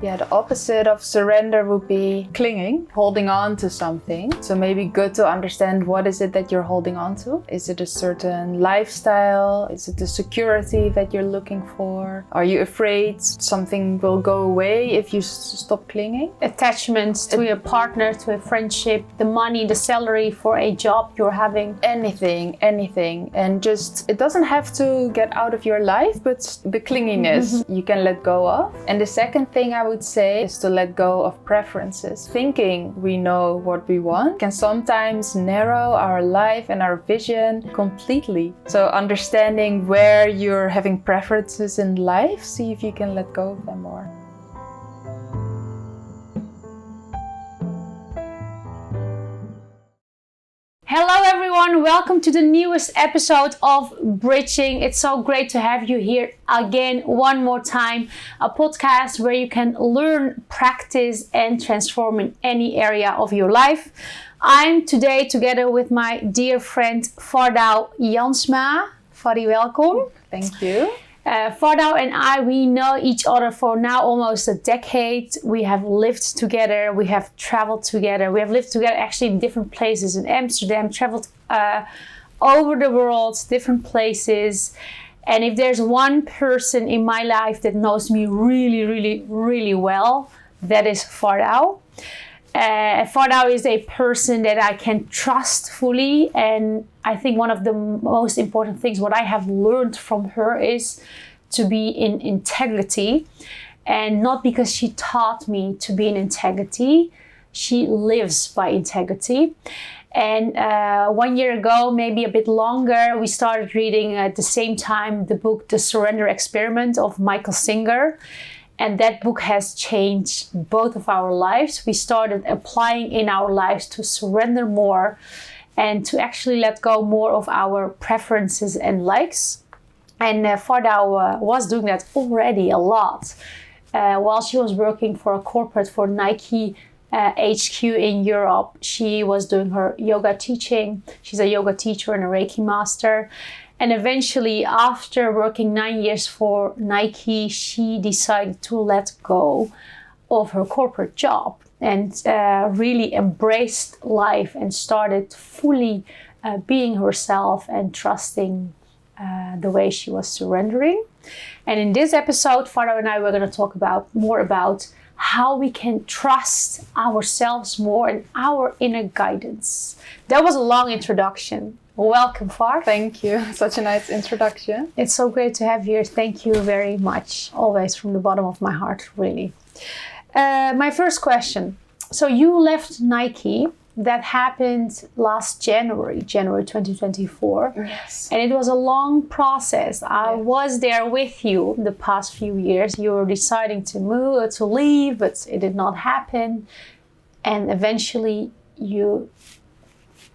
Yeah, the opposite of surrender would be clinging, holding on to something. So maybe good to understand what is it that you're holding on to. Is it a certain lifestyle? Is it the security that you're looking for? Are you afraid something will go away if you stop clinging? Attachments to your partner, to a friendship, the money, the salary for a job you're having. Anything. And just, it doesn't have to get out of your life, but the clinginess you can let go of. And the second thing I would say is to let go of preferences. Thinking we know what we want can sometimes narrow our life and our vision completely. So understanding where you're having preferences in life, see if you can let go of them more. Hello everyone, welcome to the newest episode of Bridging. It's so great to have you here again one more time. A podcast where you can learn, practice and transform in any area of your life. I'm today together with my dear friend Fardau Jansma. Fari, welcome. Thank you. Fardau and I, we know each other for now almost a decade. We have lived together, we have traveled together, we have lived together actually in different places in Amsterdam, traveled over the world, different places. And if there's one person in my life that knows me really well, that is Fardau. Fardau is a person that I can trust fully, and I think one of the most important things what I have learned from her is to be in integrity, and not because she taught me to be in integrity, she lives by integrity. And 1 year ago, maybe a bit longer, we started reading at the same time the book The Surrender Experiment of Michael Singer. And that book has changed both of our lives. We started applying in our lives to surrender more and to actually let go more of our preferences and likes. And Fardau was doing that already a lot. While she was working for a corporate for Nike HQ in Europe, she was doing her yoga teaching. She's a yoga teacher and a Reiki master. And eventually, after working 9 years for Nike, she decided to let go of her corporate job and really embraced life and started fully being herself and trusting the way she was surrendering. And in this episode, Fardau and I were going to talk more about how we can trust ourselves more and our inner guidance. That was a long introduction. Welcome, Far. Thank you. Such a nice introduction. It's so great to have you here. Thank you very much. Always from the bottom of my heart, really. My first question. So you left Nike. That happened last January 2024. Yes. And it was a long process. I was there with you the past few years. You were deciding to move, to leave, but it did not happen. And eventually you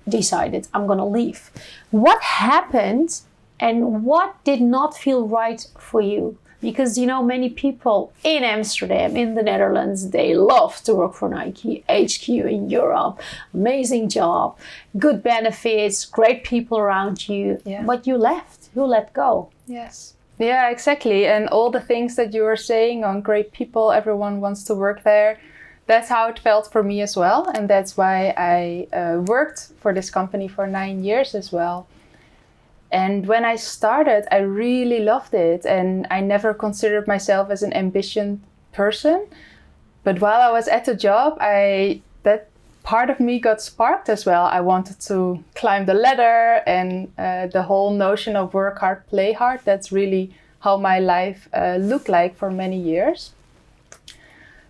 decided, I'm going to leave. What happened and what did not feel right for you? Because, you know, many people in Amsterdam, in the Netherlands, they love to work for Nike, HQ in Europe, amazing job, good benefits, great people around you, but you left, you let go. Yes. Yeah, exactly. And all the things that you were saying on great people, everyone wants to work there. That's how it felt for me as well. And that's why I worked for this company for 9 years as well. And when I started, I really loved it. And I never considered myself as an ambitious person. But while I was at the job, that part of me got sparked as well. I wanted to climb the ladder, and the whole notion of work hard, play hard, that's really how my life looked like for many years.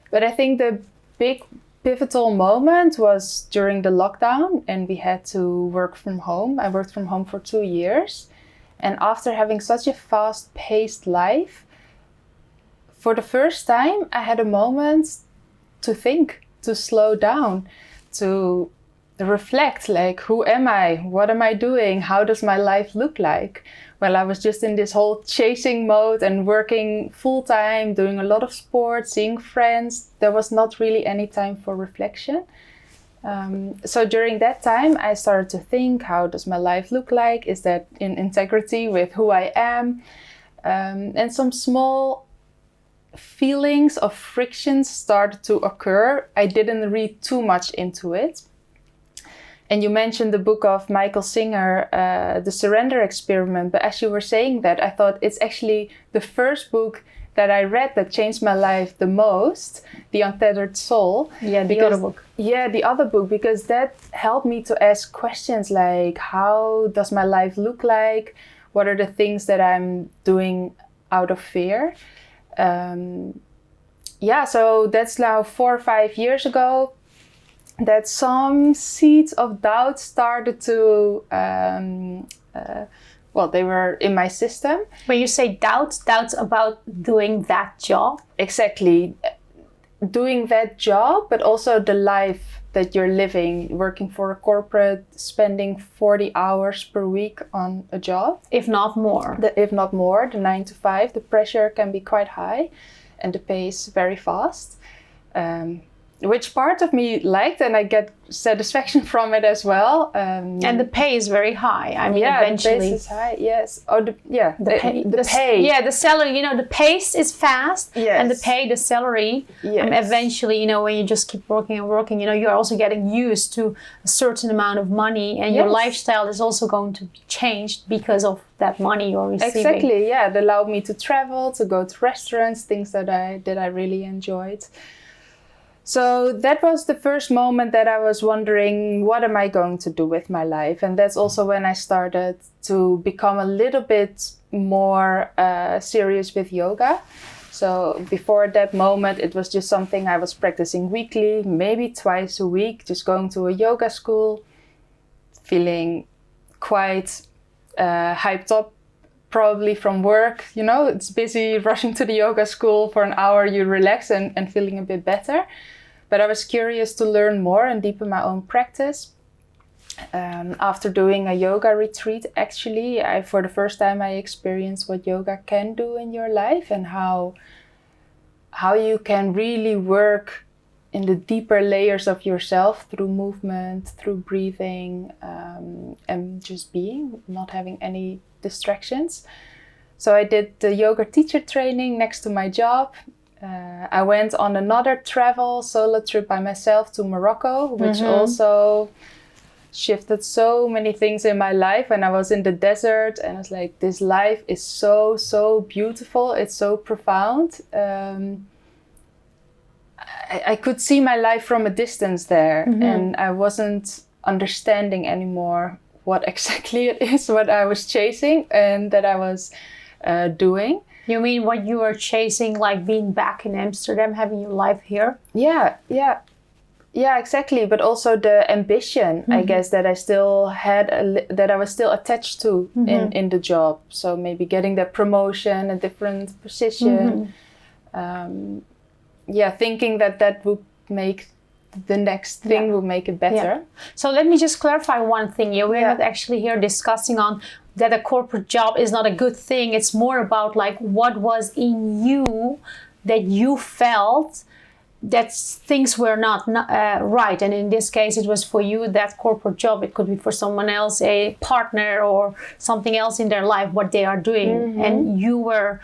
But I think the big pivotal moment was during the lockdown, and we had to work from home. I worked from home for 2 years. And after having such a fast-paced life, for the first time, I had a moment to think, to slow down, to reflect, like, who am I? What am I doing? How does my life look like? Well, I was just in this whole chasing mode and working full-time, doing a lot of sports, seeing friends. There was not really any time for reflection. So during that time, I started to think, how does my life look like? Is that in integrity with who I am? And some small feelings of friction started to occur, I didn't read too much into it. And you mentioned the book of Michael Singer, The Surrender Experiment. But as you were saying that, I thought it's actually the first book that I read that changed my life the most, The Untethered Soul. Yeah, the other book. Yeah, the other book, because that helped me to ask questions like, how does my life look like? What are the things that I'm doing out of fear? So that's now 4 or 5 years ago that some seeds of doubt started to, they were in my system. When you say doubts about doing that job? Exactly. Doing that job, but also the life that you're living, working for a corporate, spending 40 hours per week on a job. If not more. The 9 to 5, the pressure can be quite high and the pace very fast. Which part of me liked, and I get satisfaction from it as well. And the pay is very high. I mean, eventually. The pace is high, yes. The pay. Yeah, the salary, the pace is fast. Yes. And the pay, the salary, yes. Eventually, when you just keep working and working, you're also getting used to a certain amount of money, and your lifestyle is also going to be changed because of that money you're receiving. Exactly, yeah. It allowed me to travel, to go to restaurants, things that I really enjoyed. So that was the first moment that I was wondering, what am I going to do with my life? And that's also when I started to become a little bit more serious with yoga. So before that moment, it was just something I was practicing weekly, maybe twice a week, just going to a yoga school, feeling quite hyped up, probably from work. It's busy, rushing to the yoga school for an hour, you relax and feeling a bit better. But I was curious to learn more and deepen my own practice. After doing a yoga retreat, actually, for the first time I experienced what yoga can do in your life and how you can really work in the deeper layers of yourself through movement, through breathing, and just being, not having any distractions. So I did the yoga teacher training next to my job. I went on another solo trip by myself to Morocco, which also shifted so many things in my life. And I was in the desert and I was like, this life is so, so beautiful. It's so profound. I could see my life from a distance there, and I wasn't understanding anymore what exactly it is, what I was chasing and that I was doing. You mean what you were chasing, like being back in Amsterdam, having your life here? Yeah, exactly. But also the ambition, I guess, that I still had, that I was still attached to in the job. So maybe getting that promotion, a different position. Thinking that would make the next thing would make it better. Yeah. So let me just clarify one thing here. We're not actually here discussing on that a corporate job is not a good thing. It's more about like what was in you that you felt that things were not right. And in this case, it was for you, that corporate job. It could be for someone else, a partner or something else in their life, what they are doing. And you were,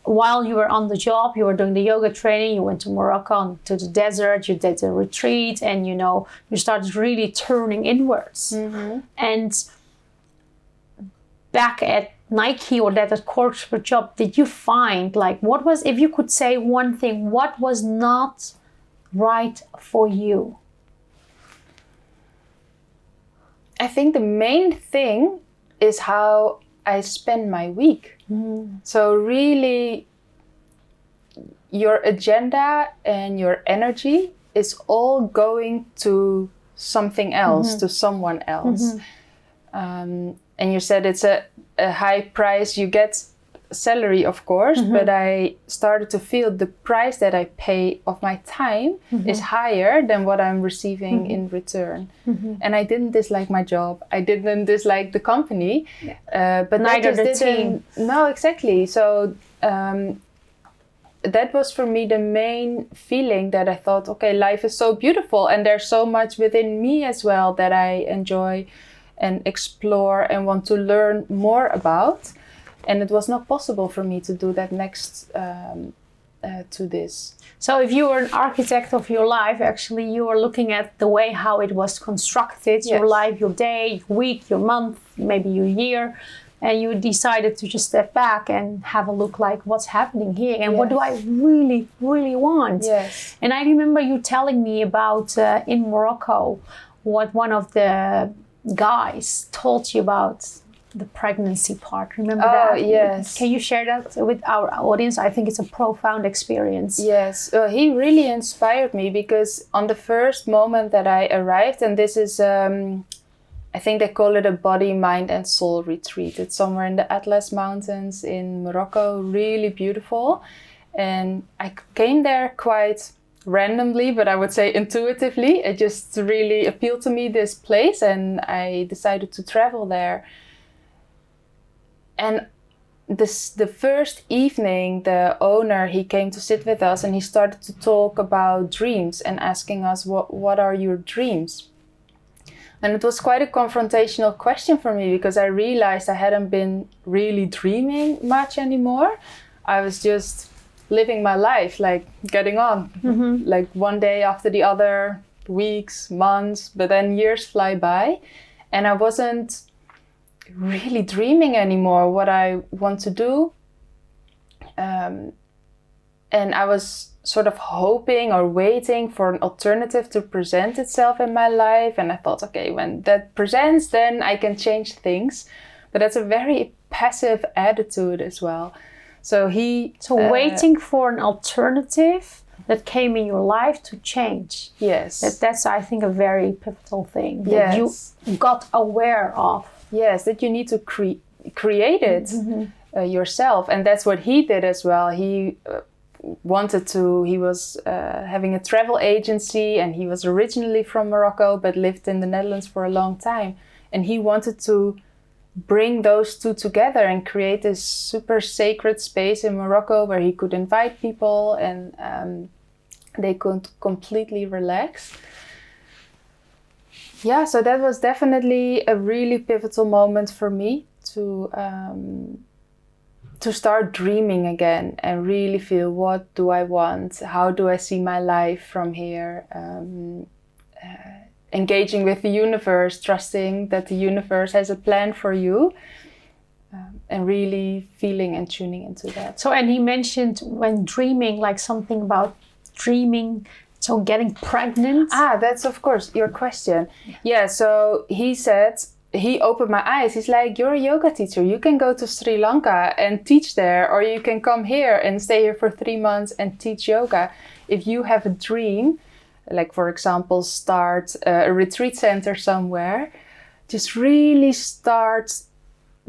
while you were on the job, you were doing the yoga training, you went to Morocco, to the desert, you did a retreat, and you started really turning inwards. And back at Nike or that corporate job, did you find, like, what was, if you could say one thing, what was not right for you? I think the main thing is how I spend my week. So really, your agenda and your energy is all going to something else, to someone else. And you said it's a high price. You get salary, of course, but I started to feel the price that I pay of my time is higher than what I'm receiving in return. And I didn't dislike my job. I didn't dislike the company, but neither the team. No, exactly. So that was for me the main feeling, that I thought, okay, life is so beautiful and there's so much within me as well that I enjoy and explore and want to learn more about. And it was not possible for me to do that next to this. So if you were an architect of your life, actually you were looking at the way how it was constructed, your life, your day, your week, your month, maybe your year, and you decided to just step back and have a look like what's happening here and what do I really, really want? Yes. And I remember you telling me about in Morocco what one of the guys told you about the pregnancy part. Remember that? Oh, yes. Can you share that with our audience? I think it's a profound experience. Yes. He really inspired me because on the first moment that I arrived, and this is, I think they call it a body, mind and soul retreat. It's somewhere in the Atlas Mountains in Morocco, really beautiful. And I came there quite randomly, but I would say intuitively. It just really appealed to me, this place, and I decided to travel there. And the first evening, the owner, he came to sit with us and he started to talk about dreams and asking us, what are your dreams? And it was quite a confrontational question for me because I realized I hadn't been really dreaming much anymore. I was just living my life, like getting on, like one day after the other, weeks, months, but then years fly by. And I wasn't really dreaming anymore what I want to do. And I was sort of hoping or waiting for an alternative to present itself in my life. And I thought, okay, when that presents, then I can change things. But that's a very passive attitude as well. So waiting for an alternative that came in your life to change. Yes. That's I think, a very pivotal thing that you got aware of. Yes, that you need to create it yourself. And that's what he did as well. He he was having a travel agency, and he was originally from Morocco, but lived in the Netherlands for a long time. And he wanted to bring those two together and create this super sacred space in Morocco where he could invite people and they could completely relax. Yeah, so that was definitely a really pivotal moment for me to start dreaming again and really feel, what do I want? How do I see my life from here? Engaging with the universe, trusting that the universe has a plan for you, and really feeling and tuning into that. So, and he mentioned when dreaming, like something about dreaming, so getting pregnant. That's of course your question. Yeah, so he said, he opened my eyes. He's like, you're a yoga teacher. You can go to Sri Lanka and teach there, or you can come here and stay here for 3 months and teach yoga. If you have a dream, like for example, start a retreat center somewhere, just really start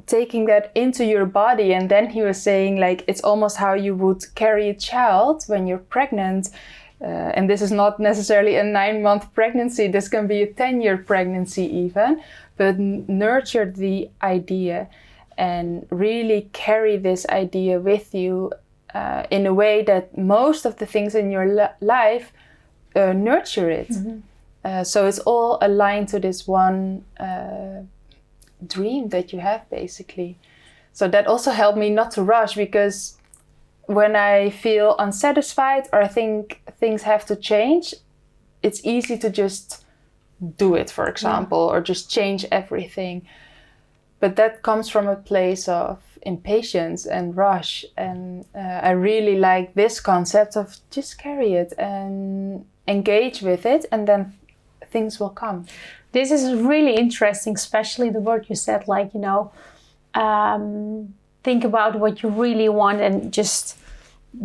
taking that into your body. And then he was saying, like, it's almost how you would carry a child when you're pregnant. And this is not necessarily a 9-month pregnancy. This can be a 10-year pregnancy even. But nurture the idea and really carry this idea with you in a way that most of the things in your life nurture it. So it's all aligned to this one dream that you have, basically. So that also helped me not to rush, because when I feel unsatisfied or I think things have to change, it's easy to just do it, for example, or just change everything. But that comes from a place of impatience and rush. And I really like this concept of just carry it and engage with it, and then things will come. This is really interesting, especially the word you said, like, think about what you really want and just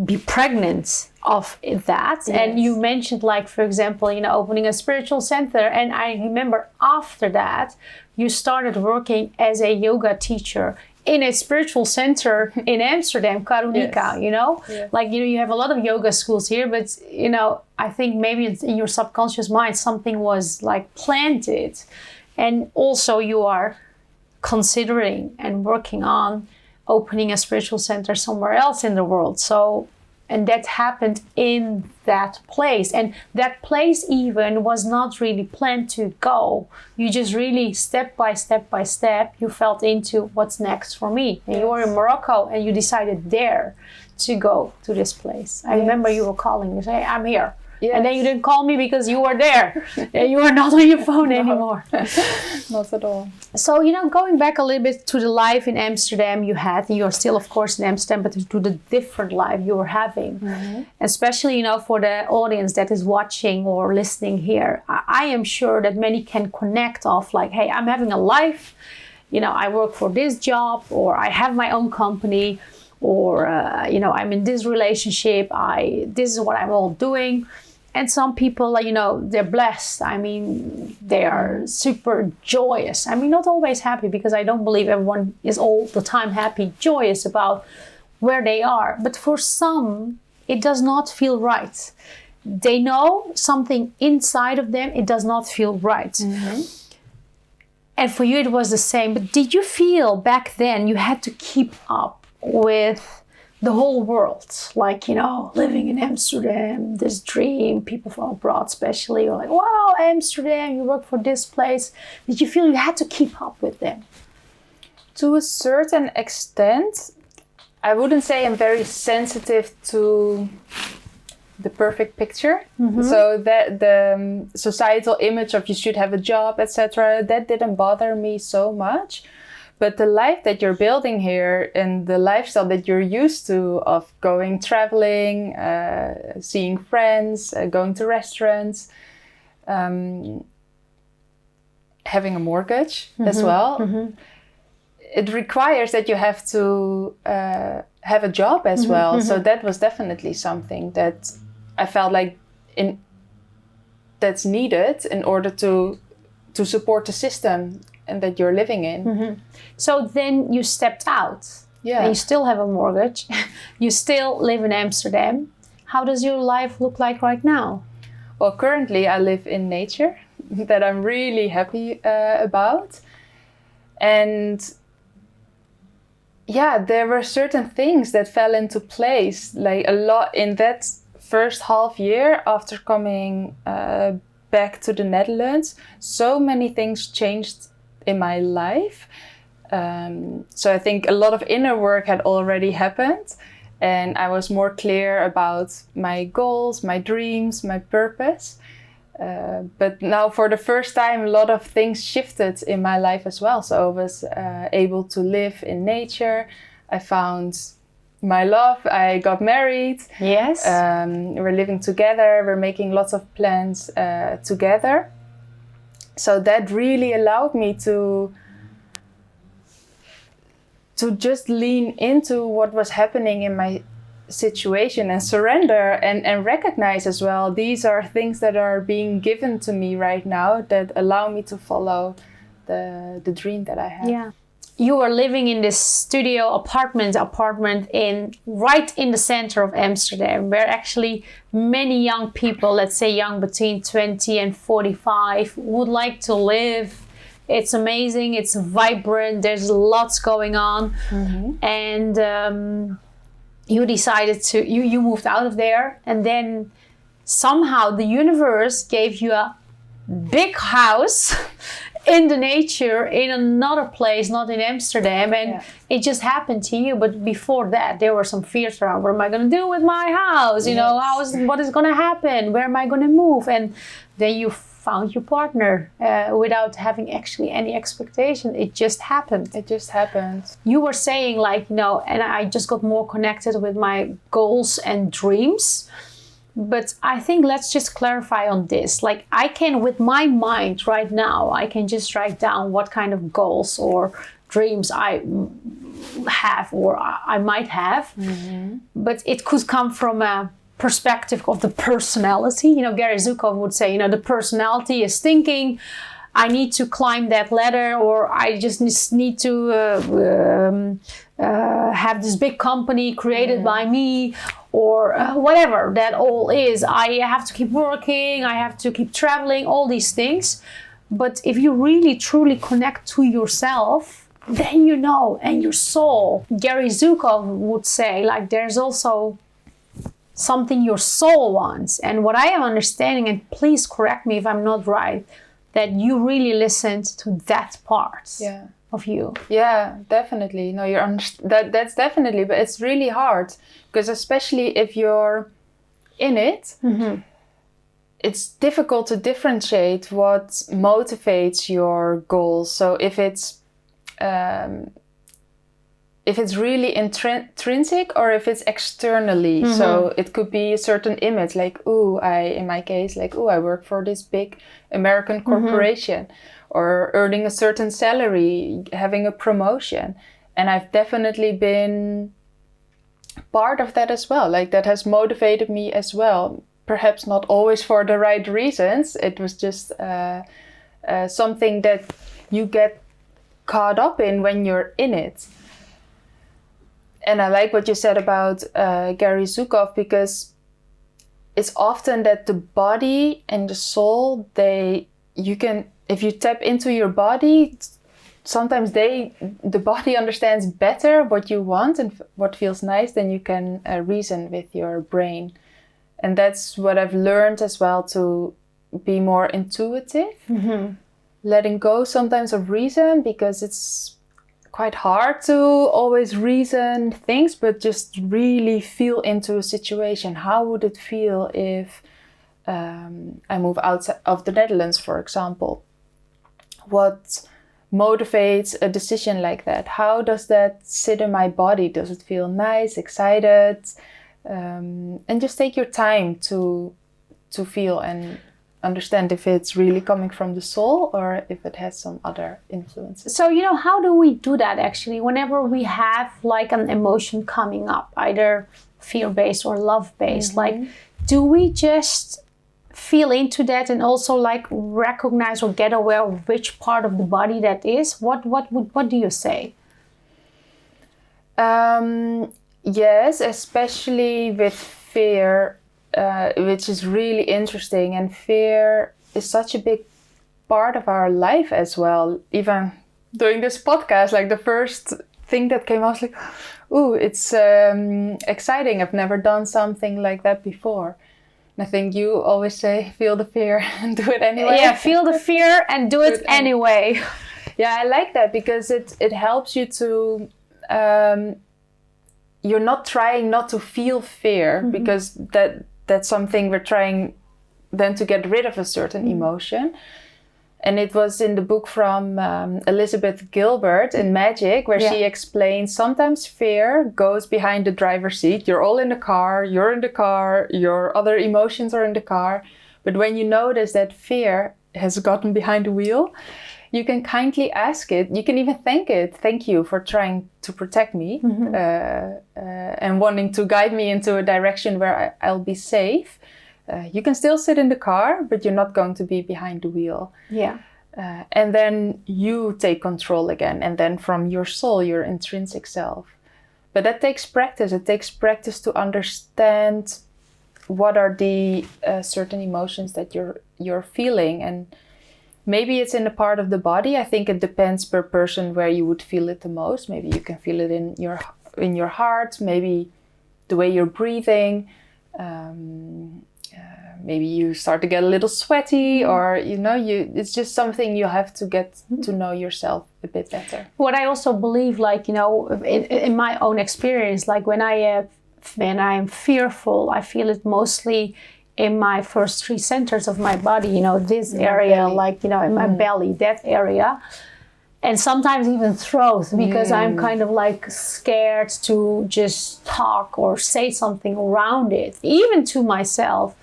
be pregnant of that. Yes. And you mentioned, like, for example, opening a spiritual center. And I remember after that, you started working as a yoga teacher in a spiritual center in Amsterdam, Karunika, Yes. Like, you have a lot of yoga schools here, but, I think maybe in your subconscious mind, something was like planted. And also you are considering and working on opening a spiritual center somewhere else in the world. So, and that happened in that place. And that place even was not really planned to go. You just really step by step, you felt into what's next for me. And you were in Morocco and you decided there to go to this place. I remember you were calling me, say, I'm here. Yes. And then you didn't call me because you were there. And you were not on your phone anymore. Not at all. So, going back a little bit to the life in Amsterdam you had, and you're still, of course, in Amsterdam, but to the different life you were having. Mm-hmm. Especially, for the audience that is watching or listening here, I am sure that many can connect off like, hey, I'm having a life, I work for this job, or I have my own company, or, I'm in this relationship, this is what I'm all doing. And some people, they're blessed. I mean, they are super joyous. I mean, not always happy, because I don't believe everyone is all the time happy, joyous about where they are. But for some, it does not feel right. They know something inside of them, it does not feel right. Mm-hmm. And for you, it was the same. But did you feel back then you had to keep up with the whole world, like, living in Amsterdam, this dream, people from abroad especially, are like, wow, Amsterdam, you work for this place. Did you feel you had to keep up with them? To a certain extent, I wouldn't say I'm very sensitive to the perfect picture. Mm-hmm. So that the societal image of you should have a job, etc., that didn't bother me so much. But the life that you're building here and the lifestyle that you're used to of traveling, seeing friends, going to restaurants, having a mortgage as well, it requires that you have to have a job as well. So that was definitely something that I felt like that's needed in order to support the system and that you're living in. Mm-hmm. So then you stepped out. Yeah. And you still have a mortgage. You still live in Amsterdam. How does your life look like right now? Well, currently I live in nature that I'm really happy about. And there were certain things that fell into place, like a lot in that first half year after coming back to the Netherlands. So many things changed in my life. So I think a lot of inner work had already happened, and I was more clear about my goals, my dreams, my purpose. But now for the first time, a lot of things shifted in my life as well. So I was able to live in nature. I found my love. I got married. Yes. We're living together. We're making lots of plans together. So that really allowed me to just lean into what was happening in my situation and surrender and recognize as well, these are things that are being given to me right now that allow me to follow the dream that I have. Yeah. You were living in this studio apartment right in the center of Amsterdam, where actually many young people, let's say young between 20 and 45, would like to live. It's amazing, it's vibrant, there's lots going on. Mm-hmm. And you decided you moved out of there, and then somehow the universe gave you a big house in the nature, in another place, not in Amsterdam, and it just happened to you. But before that, there were some fears around, what am I going to do with my house? You know, what is going to happen? Where am I going to move? And then you found your partner without having actually any expectation. It just happened. It just happened. You were saying and I just got more connected with my goals and dreams. But I think let's just clarify on this. Like, I can, with my mind right now, I can just write down what kind of goals or dreams I have or I might have. Mm-hmm. But it could come from a perspective of the personality. Gary Zukav would say, the personality is thinking, I need to climb that ladder, or I just need to have this big company created by me, or whatever that all is. I have to keep working, I have to keep traveling, all these things. But if you really truly connect to yourself, then and your soul. Gary Zukav would say, there's also something your soul wants. And what I am understanding, and please correct me if I'm not right, that you really listened to that part. Yeah. of you. Yeah, definitely. No, that's definitely, but it's really hard because especially if you're in it, it's difficult to differentiate what motivates your goals. So if it's really intrinsic or if it's externally. So it could be a certain image, like, in my case, like, I work for this big American corporation, or earning a certain salary, having a promotion. And I've definitely been part of that as well. Like, that has motivated me as well. Perhaps not always for the right reasons. It was just something that you get caught up in when you're in it. And I like what you said about Gary Zukav, because it's often that the body and the soul, if you tap into your body, sometimes the body understands better what you want and what feels nice than you can reason with your brain. And that's what I've learned as well, to be more intuitive, letting go sometimes of reason, because it's quite hard to always reason things, but just really feel into a situation. How would it feel if I move outside of the Netherlands, for example? What motivates a decision like that? How does that sit in my body? Does it feel nice, excited? And just take your time to feel and understand if it's really coming from the soul or if it has some other influences. So, how do we do that actually? Whenever we have like an emotion coming up, either fear-based or love-based, like, do we just feel into that and also like recognize or get aware of which part of the body that is? What do you say? Yes, especially with fear, which is really interesting. And fear is such a big part of our life as well. Even doing this podcast, like, the first thing that came out was like, it's exciting. I've never done something like that before. And I think you always say, feel the fear and do it anyway. Yeah, feel the fear and do it anyway. Yeah, I like that, because it helps you to... you're not trying not to feel fear, because that's something we're trying then to get rid of a certain emotion. And it was in the book from Elizabeth Gilbert in Magic, where she explains sometimes fear goes behind the driver's seat. You're all in the car, you're in the car, your other emotions are in the car. But when you notice that fear has gotten behind the wheel, you can kindly ask it. You can even thank it. Thank you for trying to protect me and wanting to guide me into a direction where I'll be safe. You can still sit in the car, but you're not going to be behind the wheel. Yeah. And then you take control again. And then from your soul, your intrinsic self. But that takes practice. It takes practice to understand what are the certain emotions that you're feeling. And maybe it's in a part of the body. I think it depends per person where you would feel it the most. Maybe you can feel it in your heart. Maybe the way you're breathing. Maybe you start to get a little sweaty, or it's just something you have to get to know yourself a bit better. What I also believe, like, in my own experience, like when I'm fearful, I feel it mostly in my first 3 centers of my body, this area, belly. Like, in my belly, that area. And sometimes even throat, because I'm kind of like scared to just talk or say something around it, even to myself.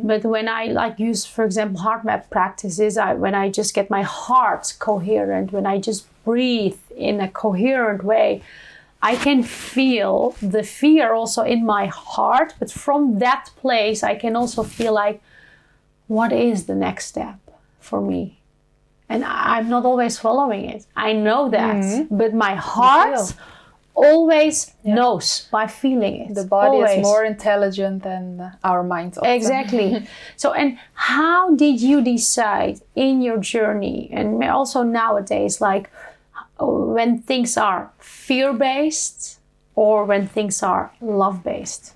But when I like use, for example, heart map practices, when I just get my heart coherent, when I just breathe in a coherent way, I can feel the fear also in my heart. But from that place, I can also feel like, what is the next step for me? And I'm not always following it. I know that. But my heart always knows by feeling it. The body is more intelligent than our minds often. Exactly. So, and how did you decide in your journey, and also nowadays, like when things are fear-based or when things are love-based?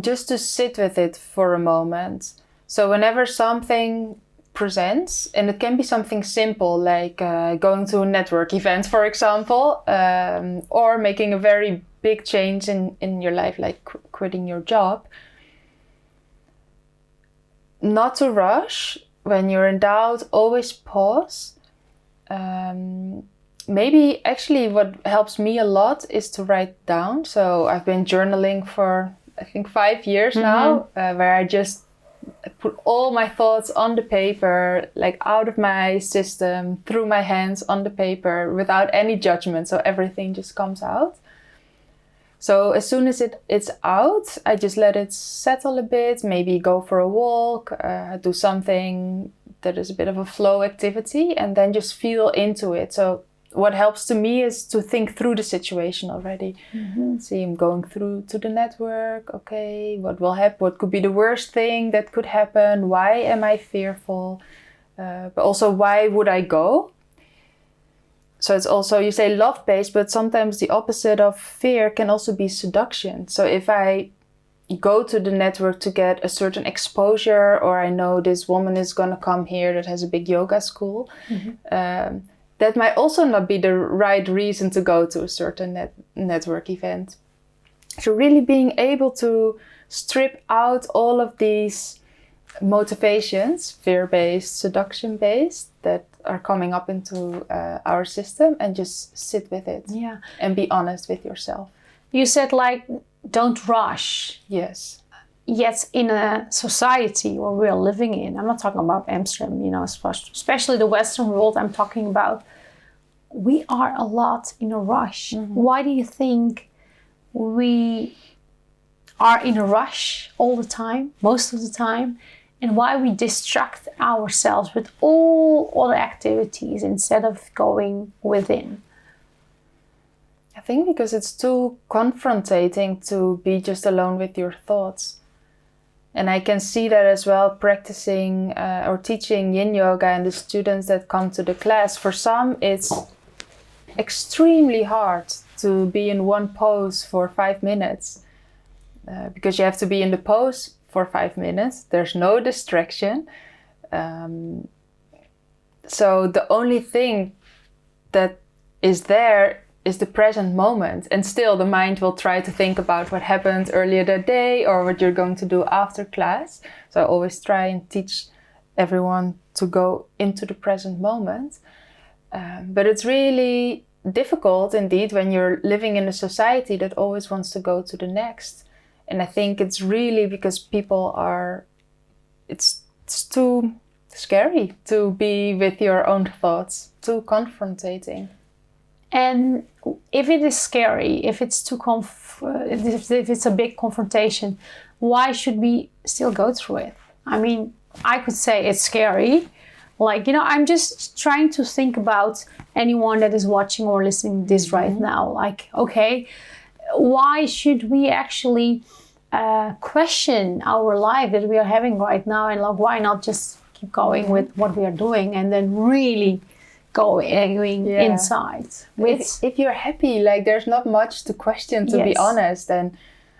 Just to sit with it for a moment. So whenever something presents, and it can be something simple like going to a network event, for example, or making a very big change in your life, like quitting your job. Not to rush. When you're in doubt, always pause. Maybe actually what helps me a lot is to write down. So I've been journaling for, I think, 5 years now, where I just put all my thoughts on the paper, like out of my system, through my hands on the paper, without any judgment. So everything just comes out. So as soon as it's out, I just let it settle a bit, maybe go for a walk, do something that is a bit of a flow activity, and then just feel into it. So what helps to me is to think through the situation already. See, I'm going through to the network. Okay, what will happen? What could be the worst thing that could happen? Why am I fearful? But also, why would I go? So it's also, you say love-based, but sometimes the opposite of fear can also be seduction. So if I go to the network to get a certain exposure, or I know this woman is going to come here that has a big yoga school, that might also not be the right reason to go to a certain network event. So really being able to strip out all of these motivations, fear-based, seduction-based, that are coming up into our system, and just sit with it. Yeah. And be honest with yourself. You said, like, don't rush. Yes. Yet in a society where we are living in, I'm not talking about Amsterdam, you know, especially the Western world, I'm talking about, we are a lot in a rush. Why do you think we are in a rush all the time, most of the time? And why we distract ourselves with all other activities instead of going within? I think because it's too confrontating to be just alone with your thoughts. And I can see that as well practicing or teaching yin yoga, and the students that come to the class. For some, it's extremely hard to be in one pose for 5 minutes because you have to be in the pose for 5 minutes. There's no distraction. So the only thing that is there is the present moment. And still the mind will try to think about what happened earlier that day or what you're going to do after class. So I always try and teach everyone to go into the present moment. But it's really difficult indeed when you're living in a society that always wants to go to the next. And I think it's really because people are, it's too scary to be with your own thoughts, too confrontating. And if it is scary, if it's too if it's a big confrontation, why should we still go through it? I mean, I could say it's scary. Like, you know, I'm just trying to think about anyone that is watching or listening to this right now. Like, okay, why should we actually question our life that we are having right now? And like, why not just keep going with what we are doing and then really going inside? If you're happy, like there's not much to question, to be honest. And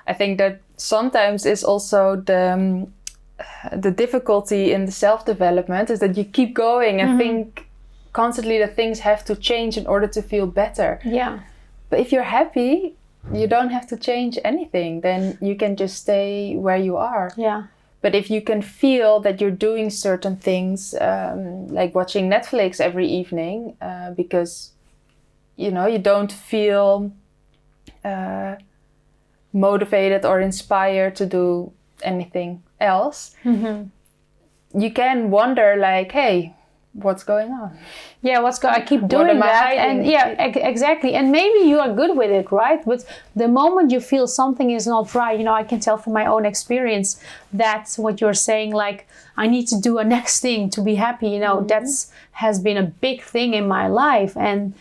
I think that sometimes is also the difficulty in the self-development is that you keep going and think constantly that things have to change in order to feel better. Yeah. But if you're happy, you don't have to change anything. Then you can just stay where you are. Yeah. But if you can feel that you're doing certain things, like watching Netflix every evening, because, you know, you don't feel motivated or inspired to do anything else, you can wonder like, hey, what's going on? Yeah, I keep doing that. And exactly. And maybe you are good with it, right? But the moment you feel something is not right, you know, I can tell from my own experience that's what you're saying, like, I need to do a next thing to be happy, you know, that's has been a big thing in my life. And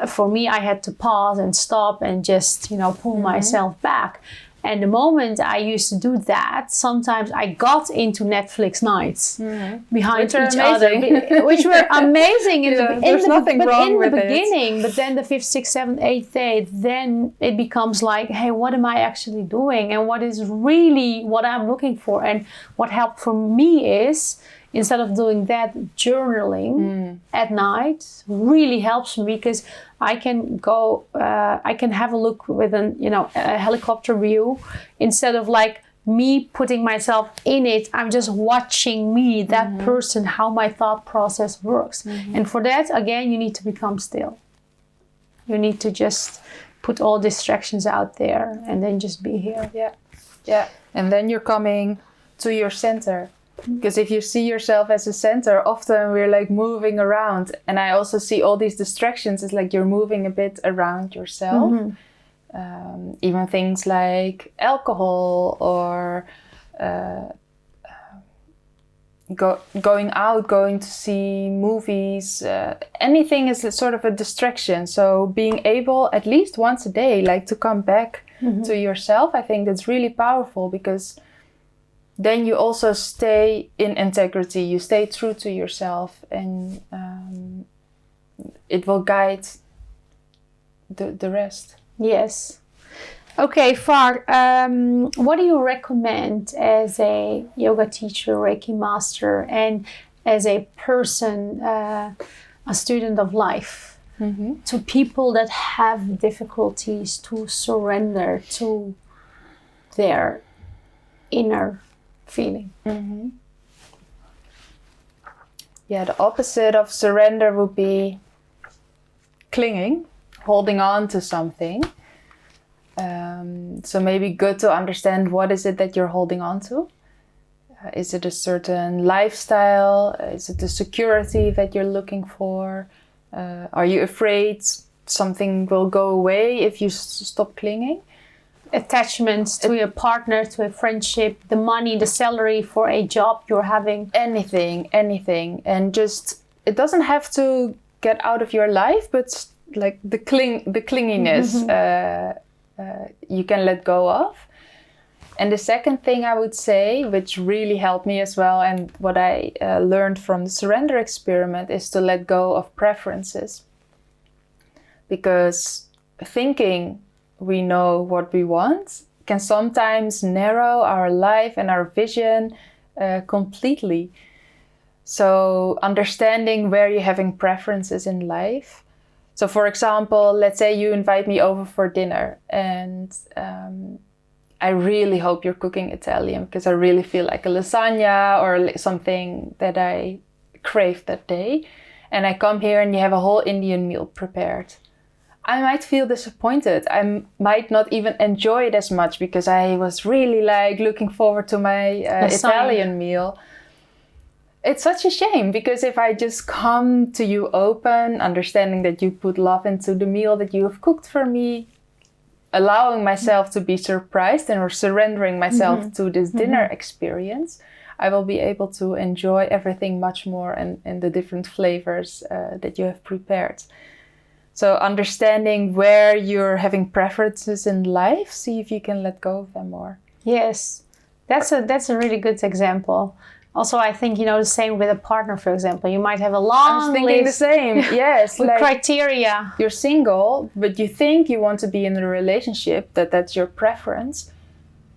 for me, I had to pause and stop and just, you know, pull myself back. And the moment I used to do that, sometimes I got into Netflix nights behind each other, which were amazing in the beginning. But then the 5th, 6th, 7th, 8th day, then it becomes like, hey, what am I actually doing? And what is really what I'm looking for? And what helped for me is instead of doing that, journaling at night really helps me, because I can go, I can have a look with a helicopter view instead of like me putting myself in it. I'm just watching me, that person, how my thought process works. And for that, again, you need to become still. You need to just put all distractions out there and then just be here. Yeah. And then you're coming to your center. Because if you see yourself as a center, often we're like moving around. And I also see all these distractions. It's like you're moving a bit around yourself. Even things like alcohol or going out, going to see movies. Anything is sort of a distraction. So being able at least once a day, like to come back to yourself, I think that's really powerful, because then you also stay in integrity. You stay true to yourself, and it will guide the rest. Yes. Okay, Fard, what do you recommend as a yoga teacher, Reiki master, and as a person, a student of life, to people that have difficulties to surrender to their inner feeling? Yeah, the opposite of surrender would be clinging, holding on to something. So maybe good to understand, what is it that you're holding on to? Is it a certain lifestyle? Is it the security that you're looking for? Are you afraid something will go away if you stop clinging? Attachments to your partner, to a friendship, the money, the salary for a job you're having. Anything. And just, it doesn't have to get out of your life, but like the clinginess, you can let go of. And the second thing I would say, which really helped me as well, and what I learned from the surrender experiment, is to let go of preferences. Because thinking we know what we want can sometimes narrow our life and our vision completely. So understanding where you're having preferences in life. So for example, let's say you invite me over for dinner, and I really hope you're cooking Italian, because I really feel like a lasagna or something that I crave that day. And I come here and you have a whole Indian meal prepared. I might feel disappointed. I might not even enjoy it as much, because I was really like looking forward to my Italian meal. It's such a shame, because if I just come to you open, understanding that you put love into the meal that you have cooked for me, allowing myself to be surprised and or surrendering myself to this dinner experience, I will be able to enjoy everything much more, and the different flavors that you have prepared. So understanding where you're having preferences in life, see if you can let go of them more. Yes, that's a really good example. Also, I think, the same with a partner, for example. You might have a long I was thinking list the same, yes. with like criteria. You're single, but you think you want to be in a relationship, that's your preference.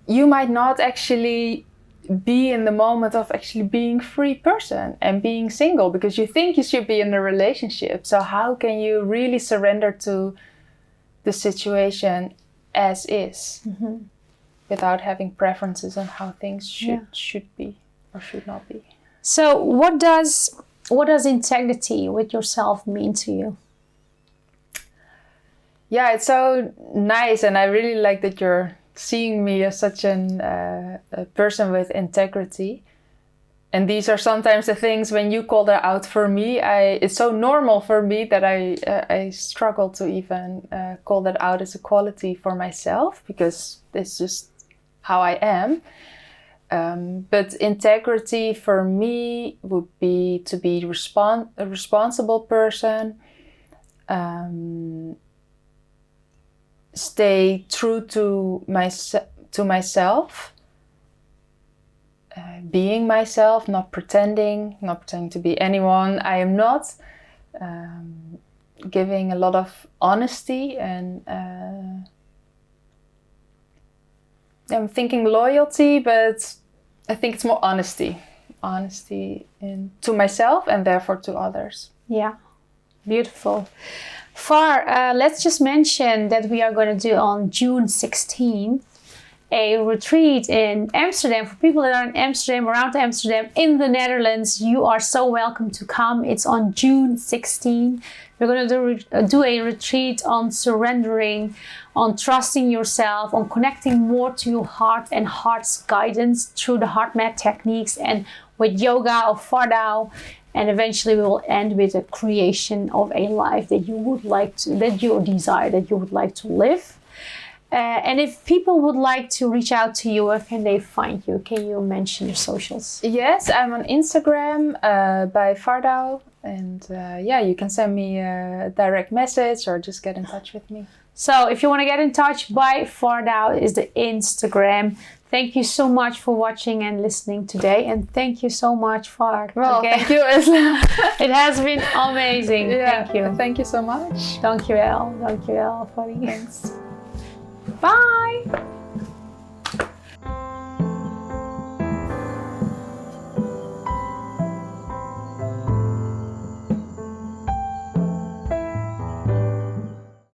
You might not actually be in the moment of actually being a free person and being single, because you think you should be in a relationship. So how can you really surrender to the situation as is, without having preferences on how things should be or should not be? So what does integrity with yourself mean to you? Yeah, it's so nice, and I really like that you're seeing me as such a person with integrity. And these are sometimes the things, when you call that out for me, it's so normal for me that I struggle to even call that out as a quality for myself, because it's just how I am. But integrity for me would be to be a responsible person, stay true to myself, being myself, not pretending to be anyone I am not, giving a lot of honesty, and I'm thinking loyalty, but I think it's more honesty. honesty to myself and therefore to others. Yeah, beautiful. Let's just mention that we are going to do on June 16th a retreat in Amsterdam. For people that are in Amsterdam, around Amsterdam, in the Netherlands, you are so welcome to come. It's on June 16th. We're going to do a retreat on surrendering, on trusting yourself, on connecting more to your heart and heart's guidance through the heart mat techniques and with yoga or Fardau. And eventually we will end with a creation of a life that you would like to, that you desire, that you would like to live. And if people would like to reach out to you, where can they find you? Can you mention your socials? Yes, I'm on Instagram by Fardau. And you can send me a direct message or just get in touch with me. So if you want to get in touch, by Fardau is the Instagram. Thank you so much for watching and listening today. And thank you so much, Fard. Well, thank you as well. It has been amazing. Yeah, thank you. Thank you so much. Dankjewel. Dankjewel, Fardie. Thanks. Bye.